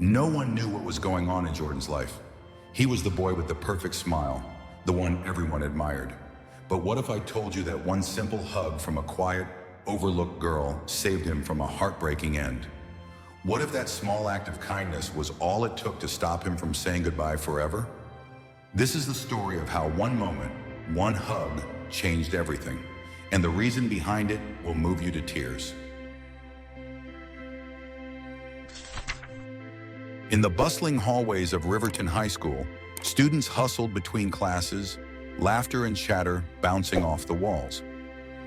No one knew what was going on in Jordan's life. He was the boy with the perfect smile, the one everyone admired. But what if I told you that one simple hug from a quiet, overlooked girl saved him from a heartbreaking end? What if that small act of kindness was all it took to stop him from saying goodbye forever? This is the story of how one moment, one hug, changed everything. And the reason behind it will move you to tears. In the bustling hallways of Riverton High School, students hustled between classes, laughter and chatter bouncing off the walls.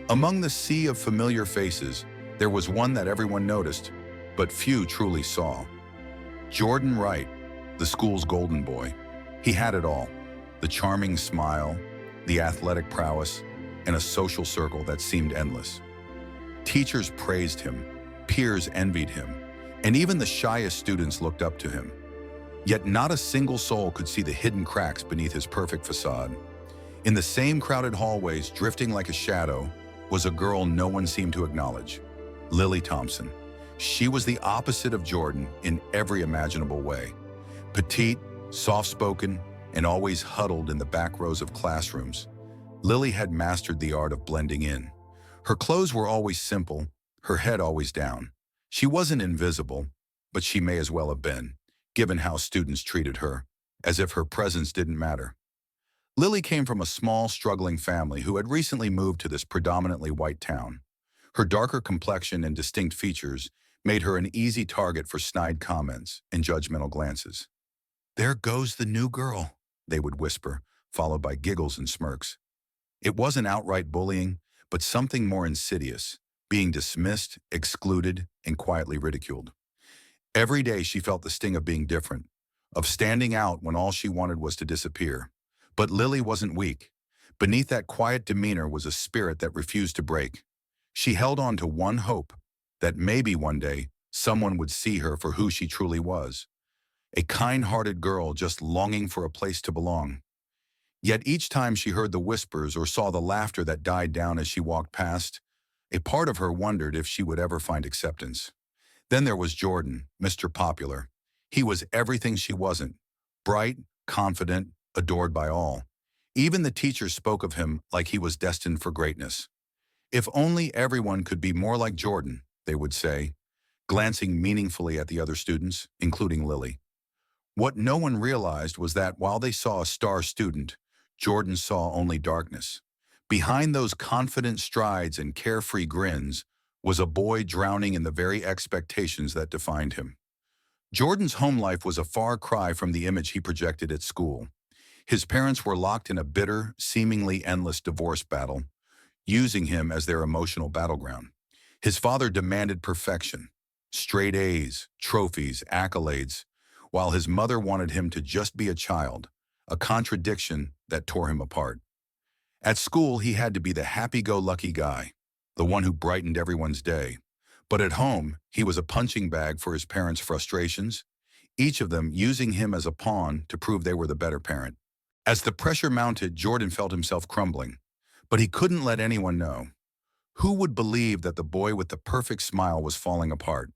Among the sea of familiar faces, there was one that everyone noticed, but few truly saw. Jordan Wright, the school's golden boy. He had it all: the charming smile, the athletic prowess, and a social circle that seemed endless. Teachers praised him, peers envied him, and even the shyest students looked up to him. Yet not a single soul could see the hidden cracks beneath his perfect facade. In the same crowded hallways, drifting like a shadow, was a girl no one seemed to acknowledge: Lily Thompson. She was the opposite of Jordan in every imaginable way. Petite, soft-spoken, and always huddled in the back rows of classrooms, Lily had mastered the art of blending in. Her clothes were always simple, her head always down. She wasn't invisible, but she may as well have been, given how students treated her, as if her presence didn't matter. Lily came from a small, struggling family who had recently moved to this predominantly white town. Her darker complexion and distinct features made her an easy target for snide comments and judgmental glances. "There goes the new girl," they would whisper, followed by giggles and smirks. It wasn't outright bullying, but something more insidious: being dismissed, excluded, and quietly ridiculed. Every day she felt the sting of being different, of standing out when all she wanted was to disappear. But Lily wasn't weak. Beneath that quiet demeanor was a spirit that refused to break. She held on to one hope: that maybe one day someone would see her for who she truly was, a kind-hearted girl just longing for a place to belong. Yet each time she heard the whispers or saw the laughter that died down as she walked past, a part of her wondered if she would ever find acceptance. Then there was Jordan, Mr. Popular. He was everything she wasn't: bright, confident, adored by all. Even the teachers spoke of him like he was destined for greatness. "If only everyone could be more like Jordan," they would say, glancing meaningfully at the other students, including Lily. What no one realized was that while they saw a star student, Jordan saw only darkness. Behind those confident strides and carefree grins was a boy drowning in the very expectations that defined him. Jordan's home life was a far cry from the image he projected at school. His parents were locked in a bitter, seemingly endless divorce battle, using him as their emotional battleground. His father demanded perfection: straight A's, trophies, accolades, while his mother wanted him to just be a child, a contradiction that tore him apart. At school, he had to be the happy-go-lucky guy, the one who brightened everyone's day. But at home, he was a punching bag for his parents' frustrations, each of them using him as a pawn to prove they were the better parent. As the pressure mounted, Jordan felt himself crumbling, but he couldn't let anyone know. Who would believe that the boy with the perfect smile was falling apart?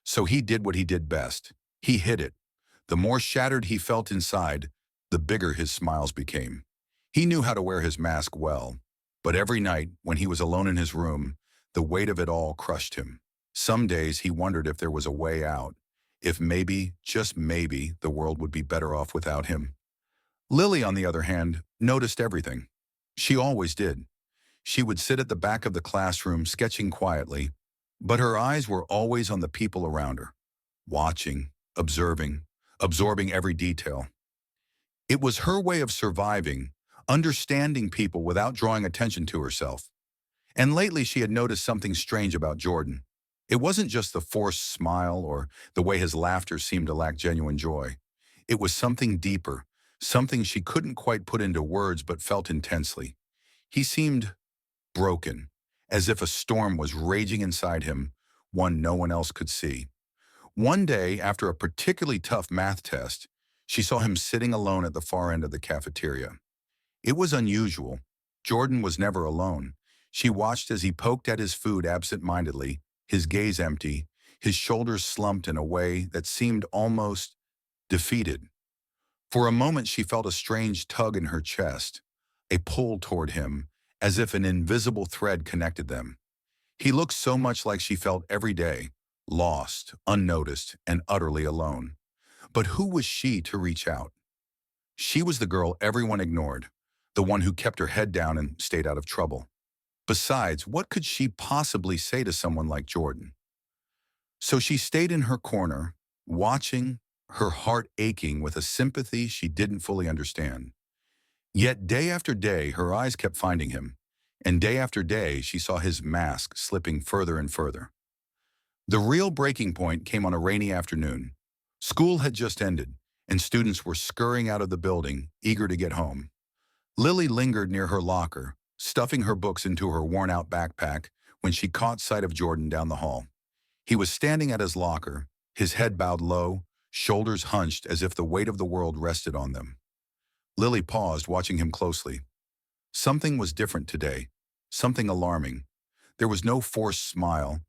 So he did what he did best. He hid it. The more shattered he felt inside, the bigger his smiles became. He knew how to wear his mask well, but every night, when he was alone in his room, the weight of it all crushed him. Some days he wondered if there was a way out, if maybe, just maybe, the world would be better off without him. Lily, on the other hand, noticed everything. She always did. She would sit at the back of the classroom sketching quietly, but her eyes were always on the people around her, watching, observing, absorbing every detail. It was her way of surviving, understanding people without drawing attention to herself. And lately she had noticed something strange about Jordan. It wasn't just the forced smile or the way his laughter seemed to lack genuine joy. It was something deeper, something she couldn't quite put into words but felt intensely. He seemed broken, as if a storm was raging inside him, one no one else could see. One day, after a particularly tough math test, she saw him sitting alone at the far end of the cafeteria. It was unusual. Jordan was never alone. She watched as he poked at his food absent-mindedly, his gaze empty, His shoulders slumped in a way that seemed almost defeated. For a moment, she felt a strange tug in her chest, a pull toward him, as if an invisible thread connected them. He looked so much like she felt every day, lost, unnoticed, and utterly alone. But who was she to reach out? She was the girl everyone ignored, the one who kept her head down and stayed out of trouble. Besides, what could she possibly say to someone like Jordan? So she stayed in her corner, watching, her heart aching with a sympathy she didn't fully understand. Yet day after day, her eyes kept finding him, and day after day, she saw his mask slipping further and further. The real breaking point came on a rainy afternoon. School had just ended, and students were scurrying out of the building, eager to get home. Lily lingered near her locker, stuffing her books into her worn-out backpack when she caught sight of Jordan down the hall. He was standing at his locker, his head bowed low, shoulders hunched as if the weight of the world rested on them. Lily paused, watching him closely. Something was different today, something alarming. There was no forced smile,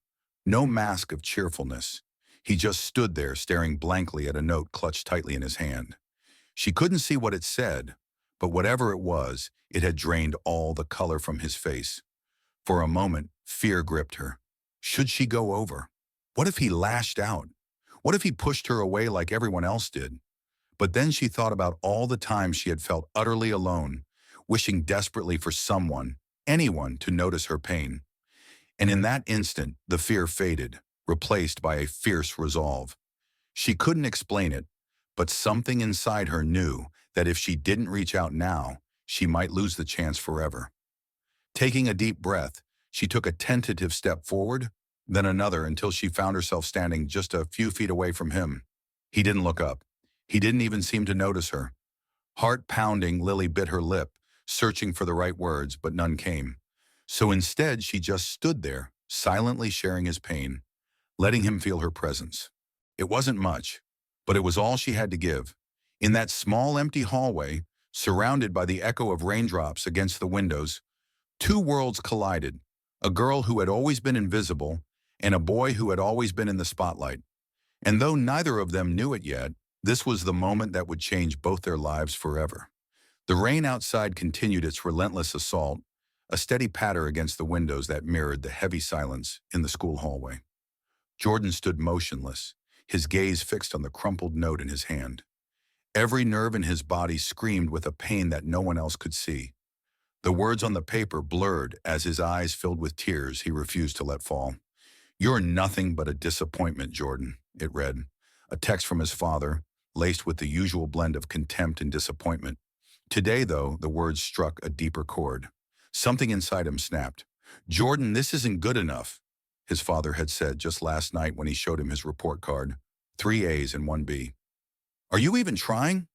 no mask of cheerfulness. He just stood there, staring blankly at a note clutched tightly in his hand. She couldn't see what it said, but whatever it was, it had drained all the color from his face. For a moment, fear gripped her. Should she go over? What if he lashed out? What if he pushed her away like everyone else did? But then she thought about all the times she had felt utterly alone, wishing desperately for someone, anyone, to notice her pain. And in that instant, the fear faded, replaced by a fierce resolve. She couldn't explain it, but something inside her knew that if she didn't reach out now, she might lose the chance forever. Taking a deep breath, she took a tentative step forward, then another until she found herself standing just a few feet away from him. He didn't look up. He didn't even seem to notice her. Heart pounding, Lily bit her lip, searching for the right words, but none came. So instead, she just stood there, silently sharing his pain, letting him feel her presence. It wasn't much, but it was all she had to give. In that small, empty hallway, surrounded by the echo of raindrops against the windows, two worlds collided, a girl who had always been invisible and a boy who had always been in the spotlight. And though neither of them knew it yet, this was the moment that would change both their lives forever. The rain outside continued its relentless assault, a steady patter against the windows that mirrored the heavy silence in the school hallway. Jordan stood motionless, his gaze fixed on the crumpled note in his hand. Every nerve in his body screamed with a pain that no one else could see. The words on the paper blurred as his eyes filled with tears he refused to let fall. "You're nothing but a disappointment, Jordan," it read, a text from his father, laced with the usual blend of contempt and disappointment. Today, though, the words struck a deeper chord. Something inside him snapped. "Jordan, this isn't good enough," his father had said just last night when he showed him his report card. 3 A's and 1 B. "Are you even trying?"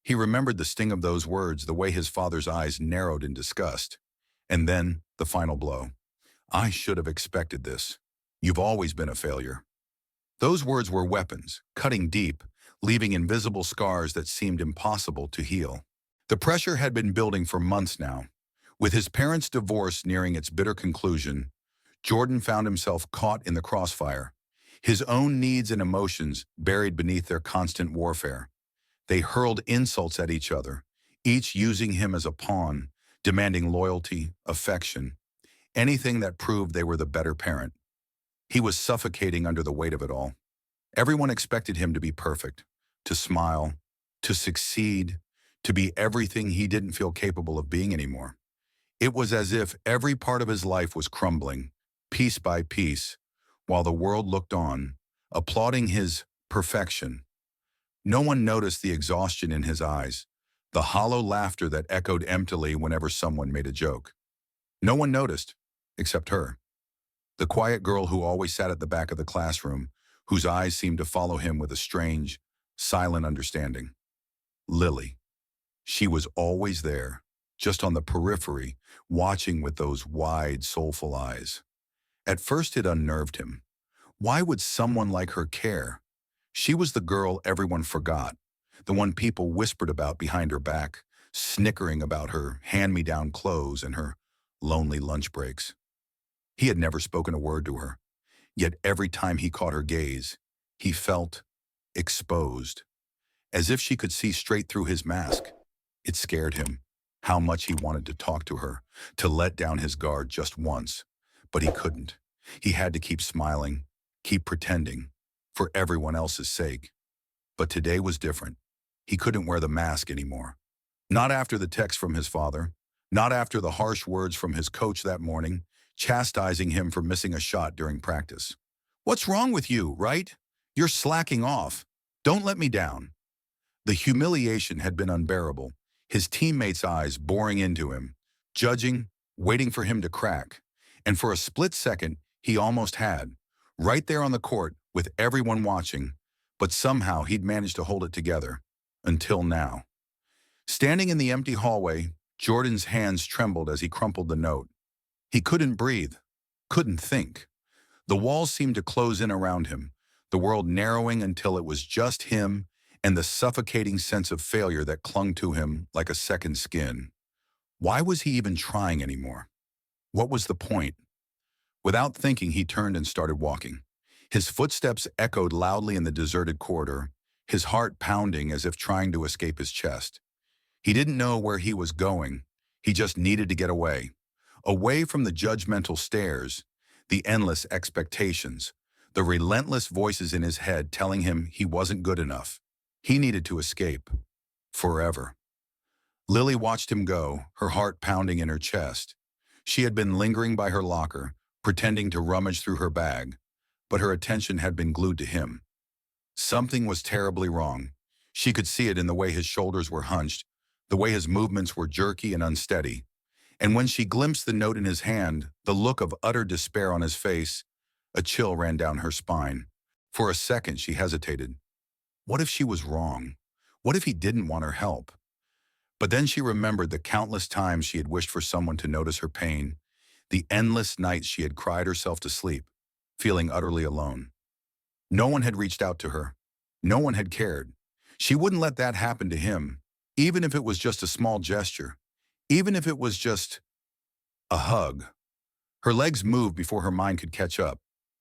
He remembered the sting of those words, the way his father's eyes narrowed in disgust. And then, the final blow. "I should have expected this. You've always been a failure." Those words were weapons, cutting deep, leaving invisible scars that seemed impossible to heal. The pressure had been building for months now. With his parents' divorce nearing its bitter conclusion, Jordan found himself caught in the crossfire, his own needs and emotions buried beneath their constant warfare. They hurled insults at each other, each using him as a pawn, demanding loyalty, affection, anything that proved they were the better parent. He was suffocating under the weight of it all. Everyone expected him to be perfect, to smile, to succeed, to be everything he didn't feel capable of being anymore. It was as if every part of his life was crumbling, piece by piece, while the world looked on, applauding his perfection. No one noticed the exhaustion in his eyes, the hollow laughter that echoed emptily whenever someone made a joke. No one noticed, except her. The quiet girl who always sat at the back of the classroom, whose eyes seemed to follow him with a strange, silent understanding. Lily. She was always there, just on the periphery, watching with those wide, soulful eyes. At first it unnerved him. Why would someone like her care? She was the girl everyone forgot, the one people whispered about behind her back, snickering about her hand-me-down clothes and her lonely lunch breaks. He had never spoken a word to her. Yet every time he caught her gaze, he felt exposed, as if she could see straight through his mask. It scared him, how much he wanted to talk to her, to let down his guard just once. But he couldn't. He had to keep smiling, keep pretending, for everyone else's sake. But today was different. He couldn't wear the mask anymore. Not after the text from his father, not after the harsh words from his coach that morning, chastising him for missing a shot during practice. "What's wrong with you, right? You're slacking off. Don't let me down." The humiliation had been unbearable, his teammates' eyes boring into him, judging, waiting for him to crack. And for a split second, he almost had, right there on the court with everyone watching, but somehow he'd managed to hold it together. Until now. Standing in the empty hallway, Jordan's hands trembled as he crumpled the note. He couldn't breathe, couldn't think. The walls seemed to close in around him, the world narrowing until it was just him and the suffocating sense of failure that clung to him like a second skin. Why was he even trying anymore? What was the point? Without thinking, he turned and started walking. His footsteps echoed loudly in the deserted corridor, his heart pounding as if trying to escape his chest. He didn't know where he was going. He just needed to get away. Away from the judgmental stares, the endless expectations, the relentless voices in his head telling him he wasn't good enough. He needed to escape. Forever. Lily watched him go, her heart pounding in her chest. She had been lingering by her locker, pretending to rummage through her bag, but her attention had been glued to him. Something was terribly wrong. She could see it in the way his shoulders were hunched, the way his movements were jerky and unsteady. And when she glimpsed the note in his hand, the look of utter despair on his face, a chill ran down her spine. For a second, she hesitated. What if she was wrong? What if he didn't want her help? But then she remembered the countless times she had wished for someone to notice her pain, the endless nights she had cried herself to sleep, feeling utterly alone. No one had reached out to her. No one had cared. She wouldn't let that happen to him, even if it was just a small gesture, even if it was just a hug. Her legs moved before her mind could catch up.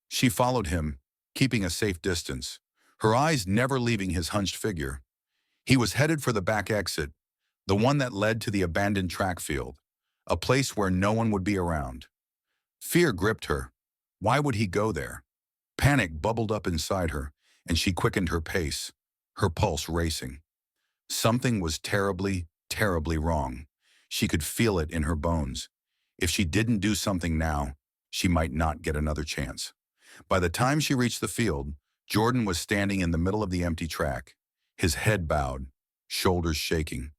She followed him, keeping a safe distance, her eyes never leaving his hunched figure. He was headed for the back exit, the one that led to the abandoned track field, a place where no one would be around. Fear gripped her. Why would he go there? Panic bubbled up inside her, and she quickened her pace, her pulse racing. Something was terribly, terribly wrong. She could feel it in her bones. If she didn't do something now, she might not get another chance. By the time she reached the field, Jordan was standing in the middle of the empty track, his head bowed, shoulders shaking.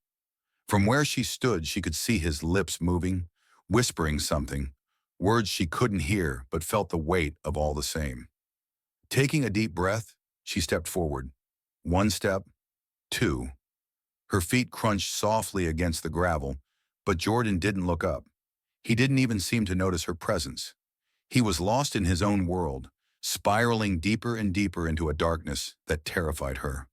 From where she stood, she could see his lips moving, whispering something, words she couldn't hear but felt the weight of all the same. Taking a deep breath, she stepped forward. One step, two. Her feet crunched softly against the gravel, but Jordan didn't look up. He didn't even seem to notice her presence. He was lost in his own world, spiraling deeper and deeper into a darkness that terrified her.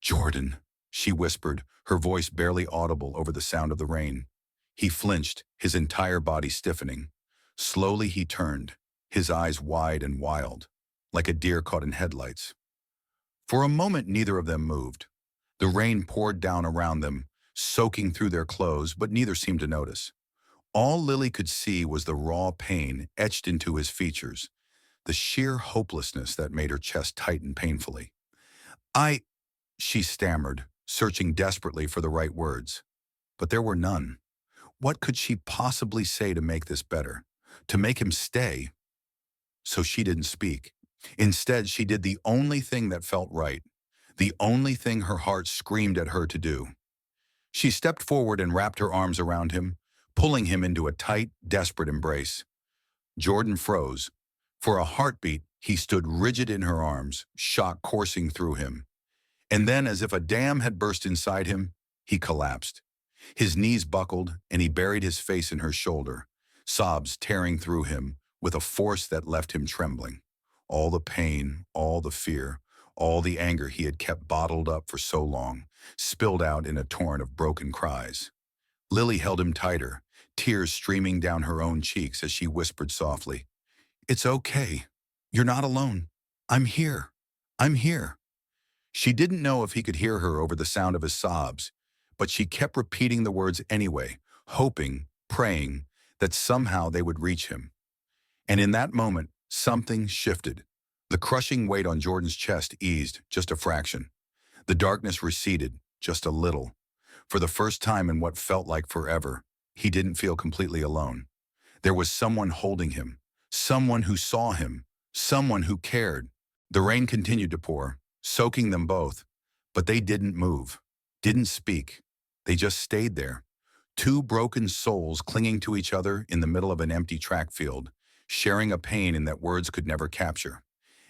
"Jordan," she whispered, her voice barely audible over the sound of the rain. He flinched, his entire body stiffening. Slowly he turned, his eyes wide and wild, like a deer caught in headlights. For a moment, neither of them moved. The rain poured down around them, soaking through their clothes, but neither seemed to notice. All Lily could see was the raw pain etched into his features, the sheer hopelessness that made her chest tighten painfully. She stammered, searching desperately for the right words. But there were none. What could she possibly say to make this better, to make him stay? So she didn't speak. Instead, she did the only thing that felt right, the only thing her heart screamed at her to do. She stepped forward and wrapped her arms around him, pulling him into a tight, desperate embrace. Jordan froze. For a heartbeat, he stood rigid in her arms, shock coursing through him. And then, as if a dam had burst inside him, he collapsed. His knees buckled, and he buried his face in her shoulder, sobs tearing through him with a force that left him trembling. All the pain, all the fear, all the anger he had kept bottled up for so long, spilled out in a torrent of broken cries. Lily held him tighter, tears streaming down her own cheeks as she whispered softly, "It's okay. You're not alone. I'm here. I'm here. She didn't know if he could hear her over the sound of his sobs, but she kept repeating the words anyway, hoping, praying that somehow they would reach him. And in that moment, something shifted. The crushing weight on Jordan's chest eased just a fraction. The darkness receded just a little. For the first time in what felt like forever, he didn't feel completely alone. There was someone holding him, someone who saw him, someone who cared. The rain continued to pour, soaking them both, but they didn't move, didn't speak. They just stayed there. Two broken souls clinging to each other in the middle of an empty track field, sharing a pain in that words could never capture.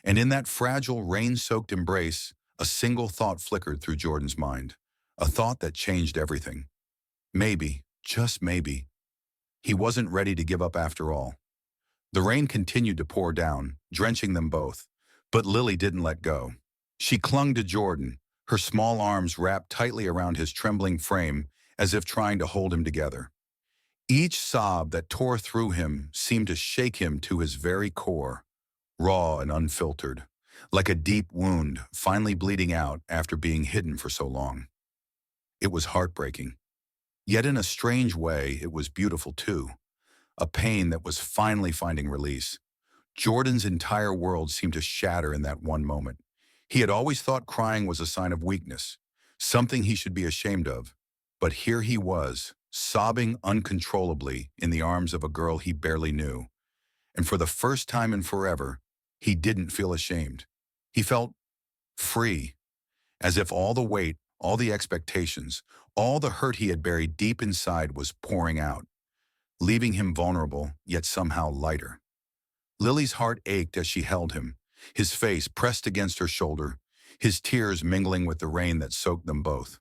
And in that fragile, rain-soaked embrace, a single thought flickered through Jordan's mind, a thought that changed everything. Maybe, just maybe, he wasn't ready to give up after all. The rain continued to pour down, drenching them both, but Lily didn't let go. She clung to Jordan, her small arms wrapped tightly around his trembling frame as if trying to hold him together. Each sob that tore through him seemed to shake him to his very core, raw and unfiltered, like a deep wound finally bleeding out after being hidden for so long. It was heartbreaking. Yet in a strange way, it was beautiful too, a pain that was finally finding release. Jordan's entire world seemed to shatter in that one moment. He had always thought crying was a sign of weakness, something he should be ashamed of. But here he was, sobbing uncontrollably in the arms of a girl he barely knew. And for the first time in forever, he didn't feel ashamed. He felt free, as if all the weight, all the expectations, all the hurt he had buried deep inside was pouring out, leaving him vulnerable, yet somehow lighter. Lily's heart ached as she held him, his face pressed against her shoulder, his tears mingling with the rain that soaked them both.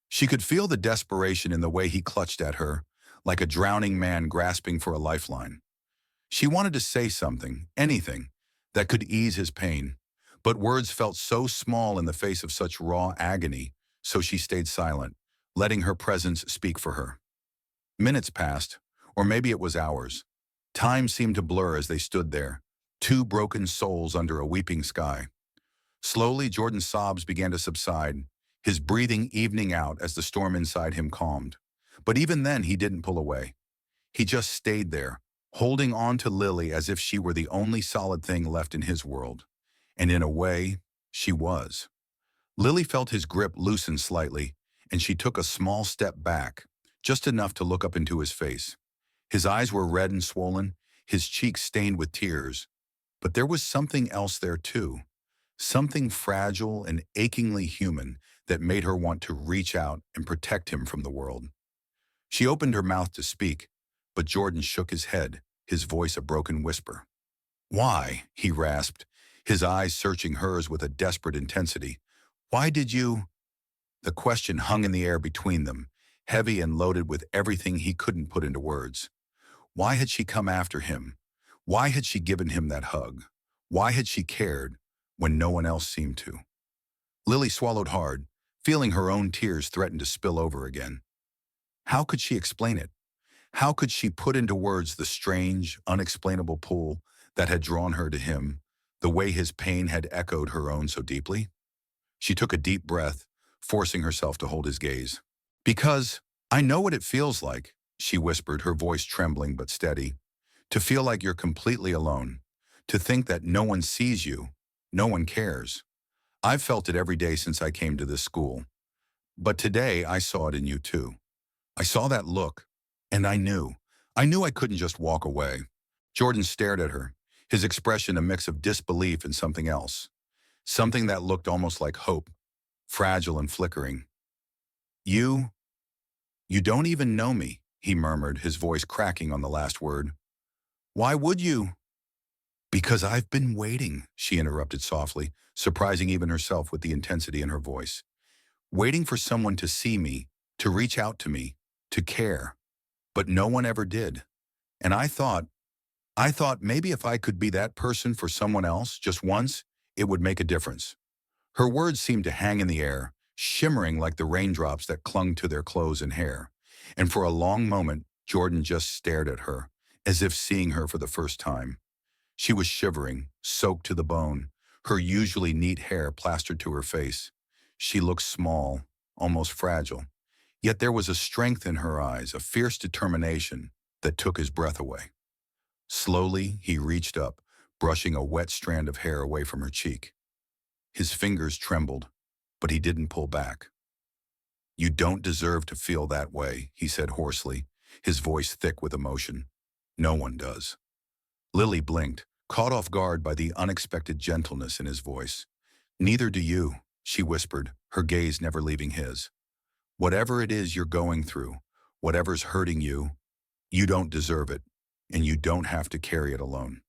She could feel the desperation in the way he clutched at her, like a drowning man grasping for a lifeline. She wanted to say something, anything, that could ease his pain, but words felt so small in the face of such raw agony, so she stayed silent, letting her presence speak for her. Minutes passed, or maybe it was hours. Time seemed to blur as they stood there, two broken souls under a weeping sky. Slowly, Jordan's sobs began to subside, his breathing evening out as the storm inside him calmed. But even then, he didn't pull away. He just stayed there, holding on to Lily as if she were the only solid thing left in his world. And in a way, she was. Lily felt his grip loosen slightly, and she took a small step back, just enough to look up into his face. His eyes were red and swollen, his cheeks stained with tears. But there was something else there too, something fragile and achingly human that made her want to reach out and protect him from the world. She opened her mouth to speak, but Jordan shook his head, his voice a broken whisper. "Why?" he rasped, his eyes searching hers with a desperate intensity. "Why did you—" The question hung in the air between them, heavy and loaded with everything he couldn't put into words. Why had she come after him? Why had she given him that hug? Why had she cared when no one else seemed to? Lily swallowed hard, feeling her own tears threaten to spill over again. How could she explain it? How could she put into words the strange, unexplainable pull that had drawn her to him, the way his pain had echoed her own so deeply? She took a deep breath, forcing herself to hold his gaze. "Because I know what it feels like," she whispered, her voice trembling but steady. "To feel like you're completely alone. To think that no one sees you, no one cares. I've felt it every day since I came to this school. But today I saw it in you too. I saw that look, and I knew I couldn't just walk away." Jordan stared at her, his expression a mix of disbelief and something else. Something that looked almost like hope, fragile and flickering. You don't even know me," he murmured, his voice cracking on the last word. "Why would you?" "Because I've been waiting," she interrupted softly, surprising even herself with the intensity in her voice. "Waiting for someone to see me, to reach out to me, to care. But no one ever did. And I thought maybe if I could be that person for someone else, just once, it would make a difference." Her words seemed to hang in the air, shimmering like the raindrops that clung to their clothes and hair. And for a long moment, Jordan just stared at her, as if seeing her for the first time. She was shivering, soaked to the bone, her usually neat hair plastered to her face. She looked small, almost fragile. Yet there was a strength in her eyes, a fierce determination that took his breath away. Slowly, he reached up, brushing a wet strand of hair away from her cheek. His fingers trembled, but he didn't pull back. "You don't deserve to feel that way," he said hoarsely, his voice thick with emotion. "No one does." Lily blinked, caught off guard by the unexpected gentleness in his voice. "Neither do you," she whispered, her gaze never leaving his. "Whatever it is you're going through, whatever's hurting you, you don't deserve it, and you don't have to carry it alone."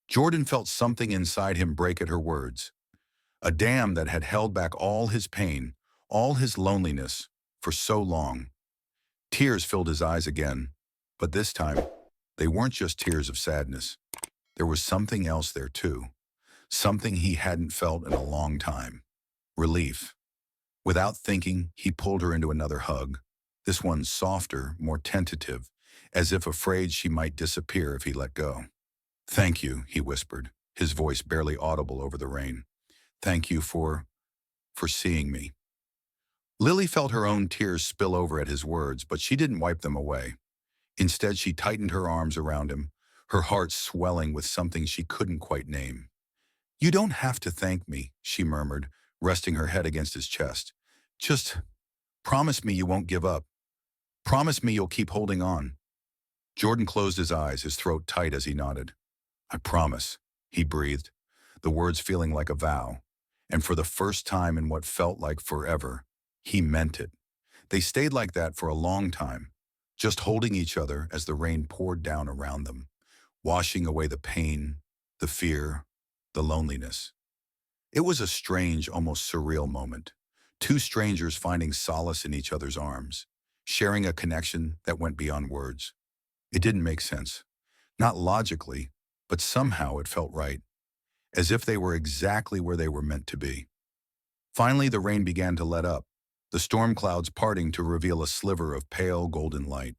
Jordan felt something inside him break at her words. A dam that had held back all his pain, all his loneliness, for so long. Tears filled his eyes again, but this time, they weren't just tears of sadness. There was something else there too, something he hadn't felt in a long time. Relief. Without thinking, he pulled her into another hug, this one softer, more tentative, as if afraid she might disappear if he let go. "Thank you," he whispered, his voice barely audible over the rain. "Thank you for seeing me." Lily felt her own tears spill over at his words, but she didn't wipe them away. Instead, she tightened her arms around him, her heart swelling with something she couldn't quite name. "You don't have to thank me," she murmured, resting her head against his chest. "Just promise me you won't give up. Promise me you'll keep holding on." Jordan closed his eyes, his throat tight as he nodded. "I promise," he breathed, the words feeling like a vow. And for the first time in what felt like forever, he meant it. They stayed like that for a long time, just holding each other as the rain poured down around them, washing away the pain, the fear, the loneliness. It was a strange, almost surreal moment. Two strangers finding solace in each other's arms, sharing a connection that went beyond words. It didn't make sense. Not logically, but somehow it felt right, as if they were exactly where they were meant to be. Finally, the rain began to let up, the storm clouds parting to reveal a sliver of pale golden light.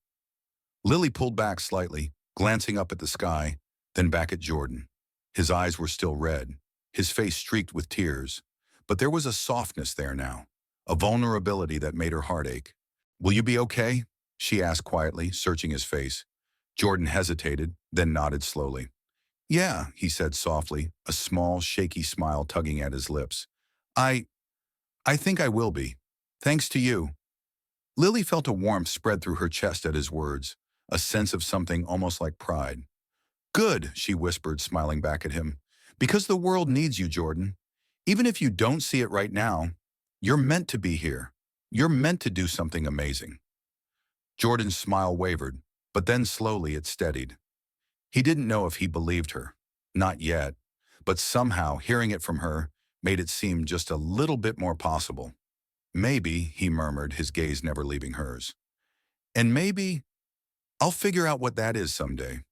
Lily pulled back slightly, glancing up at the sky, then back at Jordan. His eyes were still red, his face streaked with tears, but there was a softness there now, a vulnerability that made her heart ache. "Will you be okay?" she asked quietly, searching his face. Jordan hesitated, then nodded slowly. "Yeah," he said softly, a small, shaky smile tugging at his lips. I think I will be. Thanks to you." Lily felt a warmth spread through her chest at his words, a sense of something almost like pride. "Good," she whispered, smiling back at him. "Because the world needs you, Jordan. Even if you don't see it right now, you're meant to be here. You're meant to do something amazing." Jordan's smile wavered, but then slowly it steadied. He didn't know if he believed her. Not yet. But somehow, hearing it from her made it seem just a little bit more possible. "Maybe," he murmured, his gaze never leaving hers. "And maybe I'll figure out what that is someday."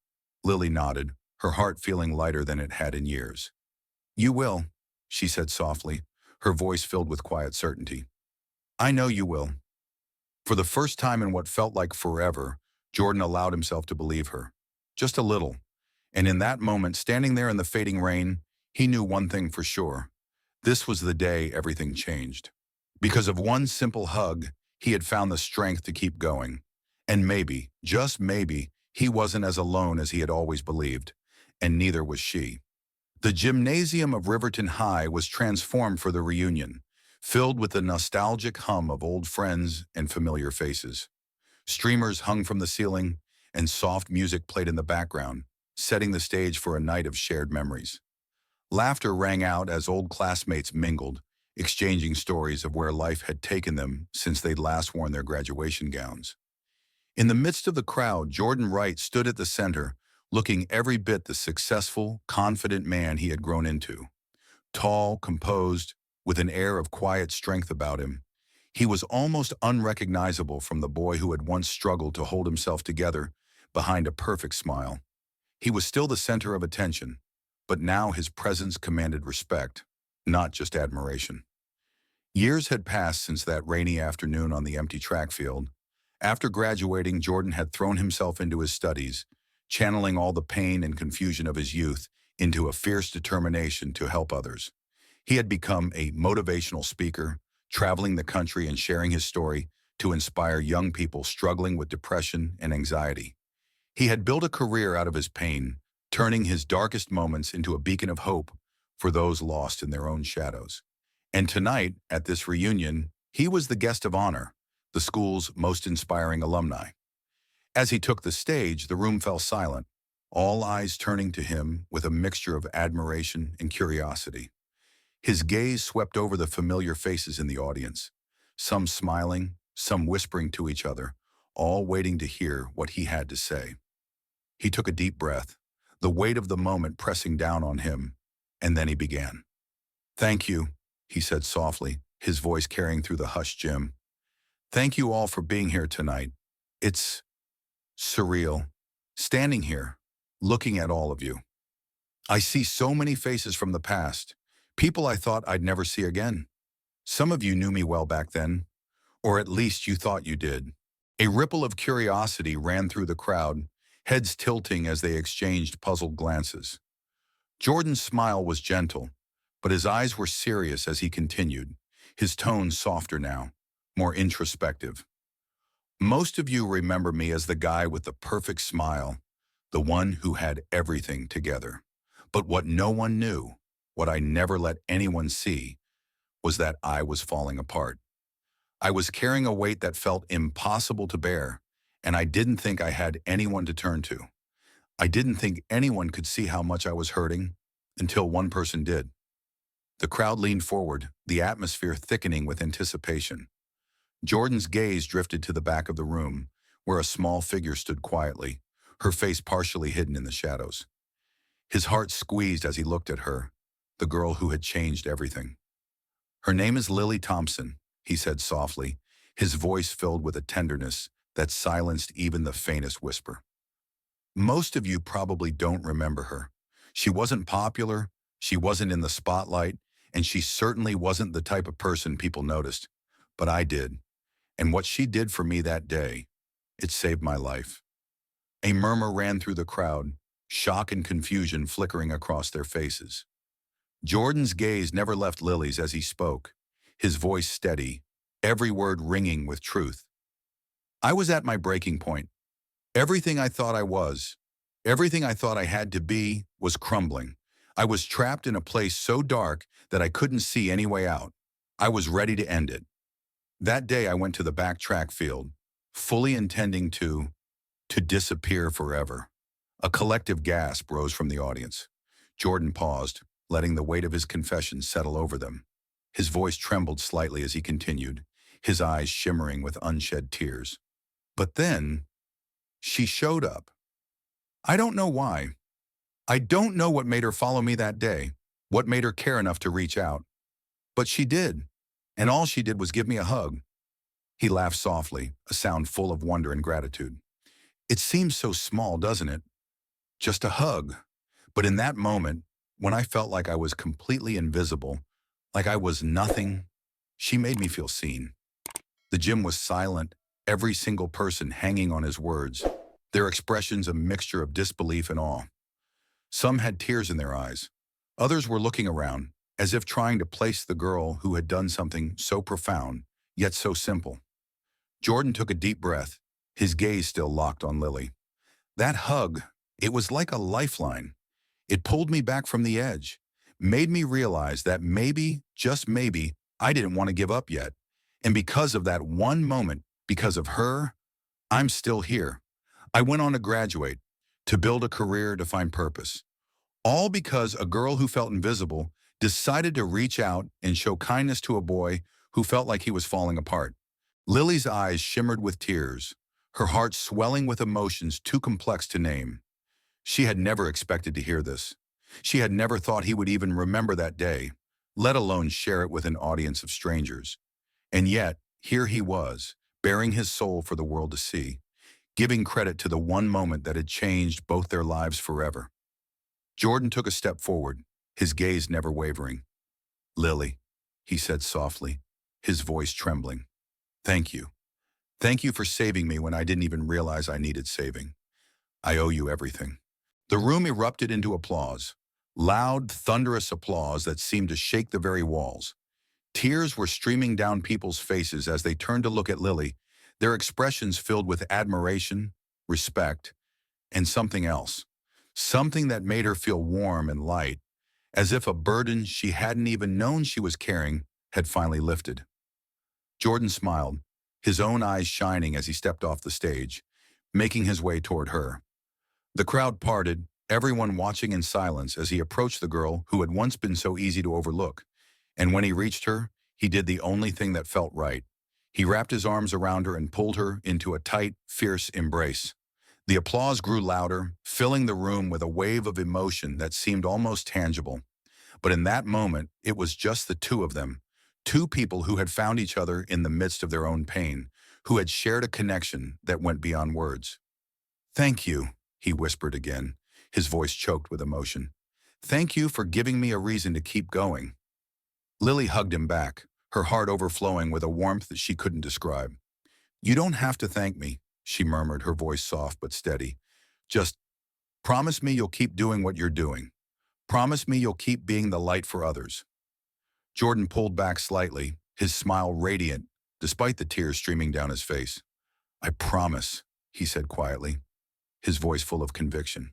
Lily nodded, her heart feeling lighter than it had in years. "You will," she said softly, her voice filled with quiet certainty. "I know you will." For the first time in what felt like forever, Jordan allowed himself to believe her. Just a little. And in that moment, standing there in the fading rain, he knew one thing for sure. This was the day everything changed. Because of one simple hug, he had found the strength to keep going. And maybe, just maybe, he wasn't as alone as he had always believed. And neither was she. The gymnasium of Riverton High was transformed for the reunion, filled with the nostalgic hum of old friends and familiar faces. Streamers hung from the ceiling, and soft music played in the background, setting the stage for a night of shared memories. Laughter rang out as old classmates mingled, exchanging stories of where life had taken them since they'd last worn their graduation gowns. In the midst of the crowd, Jordan Wright stood at the center, looking every bit the successful, confident man he had grown into. Tall, composed, with an air of quiet strength about him, he was almost unrecognizable from the boy who had once struggled to hold himself together behind a perfect smile. He was still the center of attention, but now his presence commanded respect, not just admiration. Years had passed since that rainy afternoon on the empty track field. After graduating, Jordan had thrown himself into his studies, channeling all the pain and confusion of his youth into a fierce determination to help others. He had become a motivational speaker, traveling the country and sharing his story to inspire young people struggling with depression and anxiety. He had built a career out of his pain, turning his darkest moments into a beacon of hope for those lost in their own shadows. And tonight, at this reunion, he was the guest of honor, the school's most inspiring alumni. As he took the stage, the room fell silent, all eyes turning to him with a mixture of admiration and curiosity. His gaze swept over the familiar faces in the audience, some smiling, some whispering to each other, all waiting to hear what he had to say. He took a deep breath, the weight of the moment pressing down on him, and then he began. "Thank you," he said softly, his voice carrying through the hushed gym. "Thank you all for being here tonight. It's surreal, standing here, looking at all of you. I see so many faces from the past, people I thought I'd never see again. Some of you knew me well back then, or at least you thought you did." A ripple of curiosity ran through the crowd, heads tilting as they exchanged puzzled glances. Jordan's smile was gentle, but his eyes were serious as he continued, his tone softer now, more introspective. "Most of you remember me as the guy with the perfect smile, the one who had everything together. But what no one knew, what I never let anyone see, was that I was falling apart. I was carrying a weight that felt impossible to bear, and I didn't think I had anyone to turn to. I didn't think anyone could see how much I was hurting, until one person did." The crowd leaned forward, the atmosphere thickening with anticipation. Jordan's gaze drifted to the back of the room, where a small figure stood quietly, her face partially hidden in the shadows. His heart squeezed as he looked at her, the girl who had changed everything. "Her name is Lily Thompson," he said softly, his voice filled with a tenderness that silenced even the faintest whisper. "Most of you probably don't remember her. She wasn't popular, she wasn't in the spotlight, and she certainly wasn't the type of person people noticed. But I did. And what she did for me that day, it saved my life." A murmur ran through the crowd, shock and confusion flickering across their faces. Jordan's gaze never left Lily's as he spoke, his voice steady, every word ringing with truth. "I was at my breaking point. Everything I thought I was, everything I thought I had to be, was crumbling. I was trapped in a place so dark that I couldn't see any way out. I was ready to end it. That day I went to the back track field, fully intending to disappear forever." A collective gasp rose from the audience. Jordan paused, letting the weight of his confession settle over them. His voice trembled slightly as he continued, his eyes shimmering with unshed tears. "But then, she showed up. I don't know why. I don't know what made her follow me that day, what made her care enough to reach out. But she did, and all she did was give me a hug." He laughed softly, a sound full of wonder and gratitude. "It seems so small, doesn't it? Just a hug. But in that moment, when I felt like I was completely invisible, like I was nothing, she made me feel seen." The gym was silent, every single person hanging on his words, their expressions a mixture of disbelief and awe. Some had tears in their eyes. Others were looking around, as if trying to place the girl who had done something so profound, yet so simple. Jordan took a deep breath, his gaze still locked on Lily. "That hug, it was like a lifeline. It pulled me back from the edge, made me realize that maybe, just maybe, I didn't want to give up yet. And because of that one moment, because of her, I'm still here. I went on to graduate, to build a career, to find purpose. All because a girl who felt invisible decided to reach out and show kindness to a boy who felt like he was falling apart." Lily's eyes shimmered with tears, her heart swelling with emotions too complex to name. She had never expected to hear this. She had never thought he would even remember that day, let alone share it with an audience of strangers. And yet, here he was, bearing his soul for the world to see, giving credit to the one moment that had changed both their lives forever. Jordan took a step forward, his gaze never wavering. "Lily," he said softly, his voice trembling. "Thank you. Thank you for saving me when I didn't even realize I needed saving. I owe you everything." The room erupted into applause, Loud, thunderous applause that seemed to shake the very walls. Tears were streaming down people's faces as they turned to look at Lily, their expressions filled with admiration, respect, and something else. Something that made her feel warm and light, as if a burden she hadn't even known she was carrying had finally lifted. Jordan smiled, his own eyes shining as he stepped off the stage, making his way toward her. The crowd parted, everyone watching in silence as he approached the girl who had once been so easy to overlook. And when he reached her, he did the only thing that felt right. He wrapped his arms around her and pulled her into a tight, fierce embrace. The applause grew louder, filling the room with a wave of emotion that seemed almost tangible. But in that moment, it was just the two of them, two people who had found each other in the midst of their own pain, who had shared a connection that went beyond words. "Thank you," he whispered again, his voice choked with emotion. "Thank you for giving me a reason to keep going." Lily hugged him back, her heart overflowing with a warmth that she couldn't describe. "You don't have to thank me," she murmured, her voice soft but steady. "Just promise me you'll keep doing what you're doing. Promise me you'll keep being the light for others." Jordan pulled back slightly, his smile radiant, despite the tears streaming down his face. "I promise," he said quietly, his voice full of conviction.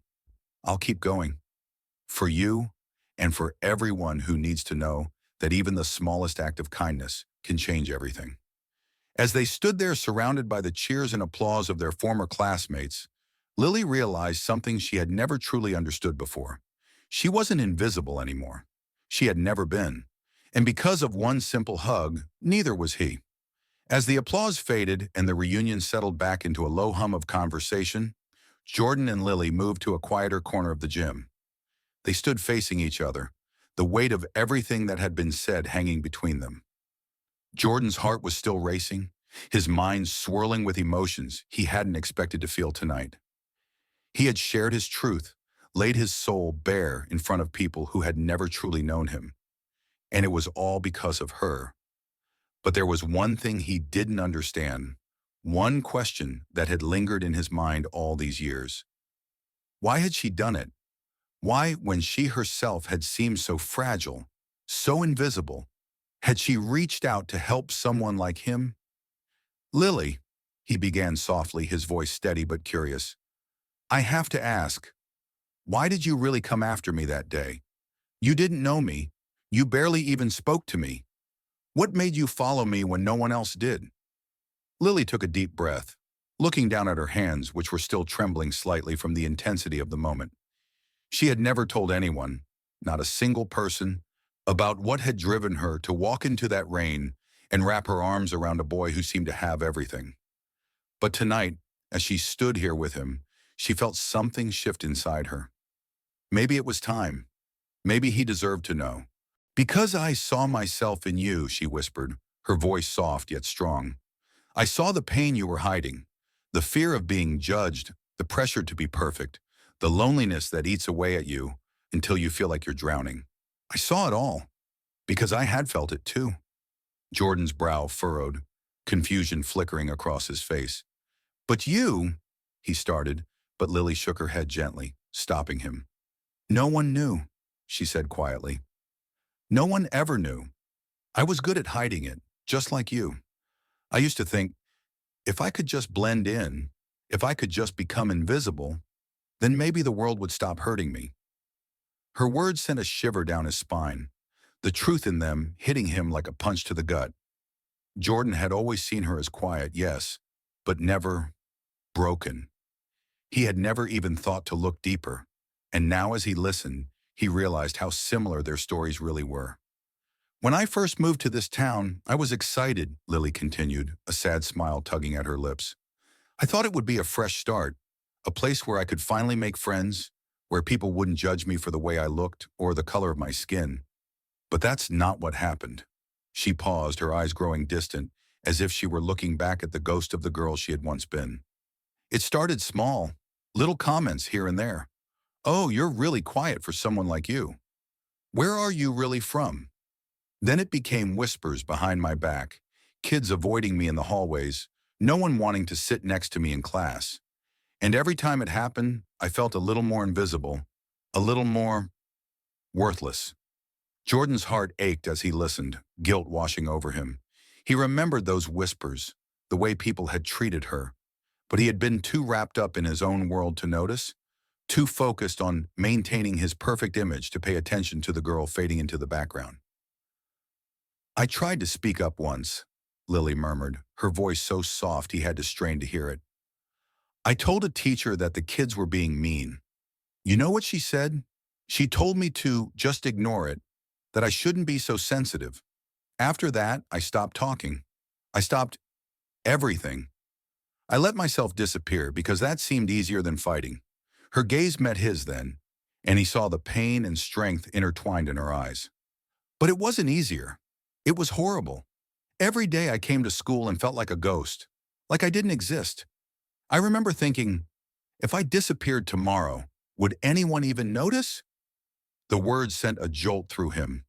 "I'll keep going. For you, and for everyone who needs to know that even the smallest act of kindness can change everything." As they stood there surrounded by the cheers and applause of their former classmates, Lily realized something she had never truly understood before. She wasn't invisible anymore. She had never been. And because of one simple hug, neither was he. As the applause faded and the reunion settled back into a low hum of conversation, Jordan and Lily moved to a quieter corner of the gym. They stood facing each other, the weight of everything that had been said hanging between them. Jordan's heart was still racing, his mind swirling with emotions he hadn't expected to feel tonight. He had shared his truth, laid his soul bare in front of people who had never truly known him. And it was all because of her. But there was one thing he didn't understand, one question that had lingered in his mind all these years. Why had she done it? Why, when she herself had seemed so fragile, so invisible, had she reached out to help someone like him? "Lily," he began softly, his voice steady but curious, "I have to ask, why did you really come after me that day? You didn't know me. You barely even spoke to me. What made you follow me when no one else did?" Lily took a deep breath, looking down at her hands, which were still trembling slightly from the intensity of the moment. She had never told anyone, not a single person, about what had driven her to walk into that rain and wrap her arms around a boy who seemed to have everything. But tonight, as she stood here with him, she felt something shift inside her. Maybe it was time. Maybe he deserved to know. "Because I saw myself in you," she whispered, her voice soft yet strong. "I saw the pain you were hiding, the fear of being judged, the pressure to be perfect, the loneliness that eats away at you until you feel like you're drowning. I saw it all, because I had felt it too." Jordan's brow furrowed, confusion flickering across his face. "But you," he started, but Lily shook her head gently, stopping him. "No one knew," she said quietly. "No one ever knew. I was good at hiding it, just like you. I used to think, if I could just blend in, if I could just become invisible, then maybe the world would stop hurting me." Her words sent a shiver down his spine, the truth in them hitting him like a punch to the gut. Jordan had always seen her as quiet, yes, but never broken. He had never even thought to look deeper, and now as he listened, he realized how similar their stories really were. "When I first moved to this town, I was excited," Lily continued, a sad smile tugging at her lips. "I thought it would be a fresh start, a place where I could finally make friends, where people wouldn't judge me for the way I looked or the color of my skin. But that's not what happened." She paused, her eyes growing distant, as if she were looking back at the ghost of the girl she had once been. "It started small, little comments here and there. 'Oh, you're really quiet for someone like you. Where are you really from?' Then it became whispers behind my back, kids avoiding me in the hallways, no one wanting to sit next to me in class. And every time it happened, I felt a little more invisible, a little more Worthless. Jordan's heart ached as he listened, guilt washing over him. He remembered those whispers, the way people had treated her, but he had been too wrapped up in his own world to notice, too focused on maintaining his perfect image to pay attention to the girl fading into the background. "I tried to speak up once," Lily murmured, her voice so soft he had to strain to hear it. "I told a teacher that the kids were being mean. You know what she said? She told me to just ignore it, that I shouldn't be so sensitive. After that, I stopped talking. I stopped everything. I let myself disappear because that seemed easier than fighting." Her gaze met his then, and he saw the pain and strength intertwined in her eyes. "But it wasn't easier. It was horrible. Every day I came to school and felt like a ghost, like I didn't exist. I remember thinking, if I disappeared tomorrow, would anyone even notice?" The words sent a jolt through him.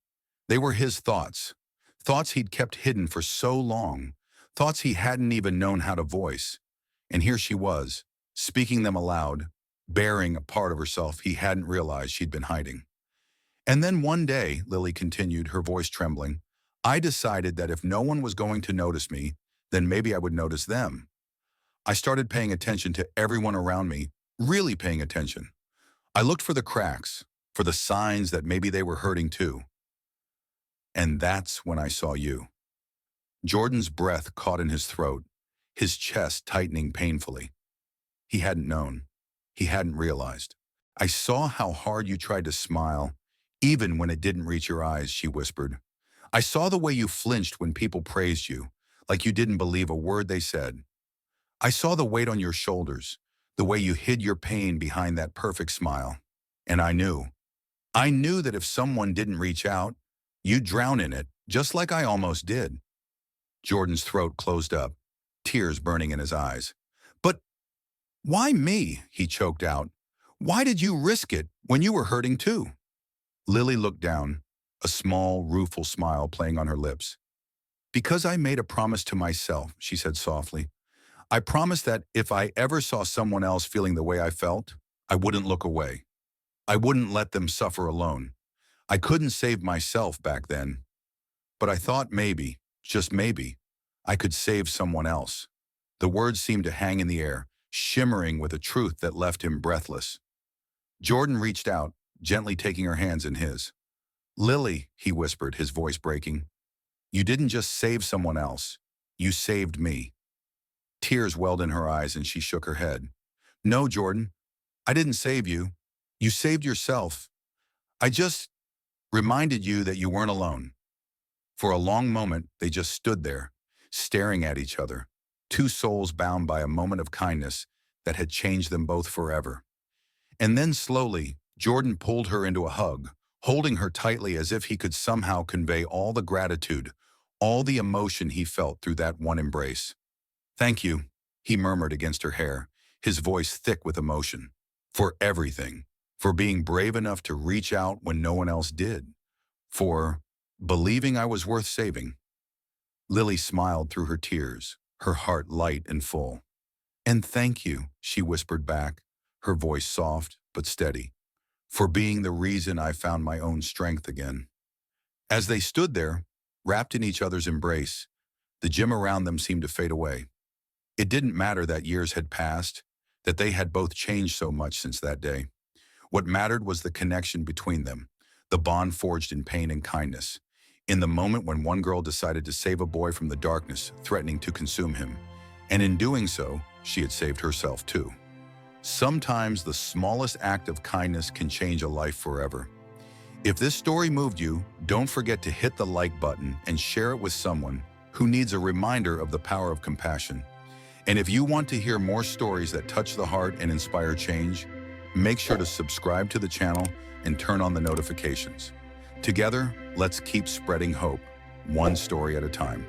They were his thoughts, thoughts he'd kept hidden for so long, thoughts he hadn't even known how to voice. And here she was, speaking them aloud, bearing a part of herself he hadn't realized she'd been hiding. "And then one day," Lily continued, her voice trembling, "I decided that if no one was going to notice me, then maybe I would notice them. I started paying attention to everyone around me, really paying attention. I looked for the cracks, for the signs that maybe they were hurting too. And that's when I saw you." Jordan's breath caught in his throat, his chest tightening painfully. He hadn't known. He hadn't realized. "I saw how hard you tried to smile, even when it didn't reach your eyes," she whispered. "I saw the way you flinched when people praised you, like you didn't believe a word they said. I saw the weight on your shoulders, the way you hid your pain behind that perfect smile. And I knew that if someone didn't reach out, you'd drown in it, just like I almost did." Jordan's throat closed up, tears burning in his eyes. "But why me?" he choked out. "Why did you risk it when you were hurting too?" Lily looked down, a small, rueful smile playing on her lips. "Because I made a promise to myself," she said softly. "I promised that if I ever saw someone else feeling the way I felt, I wouldn't look away. I wouldn't let them suffer alone. I couldn't save myself back then. But I thought maybe, just maybe, I could save someone else." The words seemed to hang in the air, shimmering with a truth that left him breathless. Jordan reached out, gently taking her hands in his. "Lily," he whispered, his voice breaking, "you didn't just save someone else. You saved me." Tears welled in her eyes and she shook her head. "No, Jordan, I didn't save you. You saved yourself. I just reminded you that you weren't alone." For a long moment, they just stood there, staring at each other, two souls bound by a moment of kindness that had changed them both forever. And then slowly, Jordan pulled her into a hug, holding her tightly as if he could somehow convey all the gratitude, all the emotion he felt through that one embrace. "Thank you," he murmured against her hair, his voice thick with emotion. "For everything. For being brave enough to reach out when no one else did. For believing I was worth saving." Lily smiled through her tears, her heart light and full. "And thank you," she whispered back, her voice soft but steady, "for being the reason I found my own strength again." As they stood there, wrapped in each other's embrace, the gym around them seemed to fade away. It didn't matter that years had passed, that they had both changed so much since that day. What mattered was the connection between them, the bond forged in pain and kindness. In the moment when one girl decided to save a boy from the darkness threatening to consume him, and in doing so, she had saved herself too. Sometimes the smallest act of kindness can change a life forever. If this story moved you, don't forget to hit the like button and share it with someone who needs a reminder of the power of compassion. And if you want to hear more stories that touch the heart and inspire change, make sure to subscribe to the channel and turn on the notifications. Together, let's keep spreading hope, one story at a time.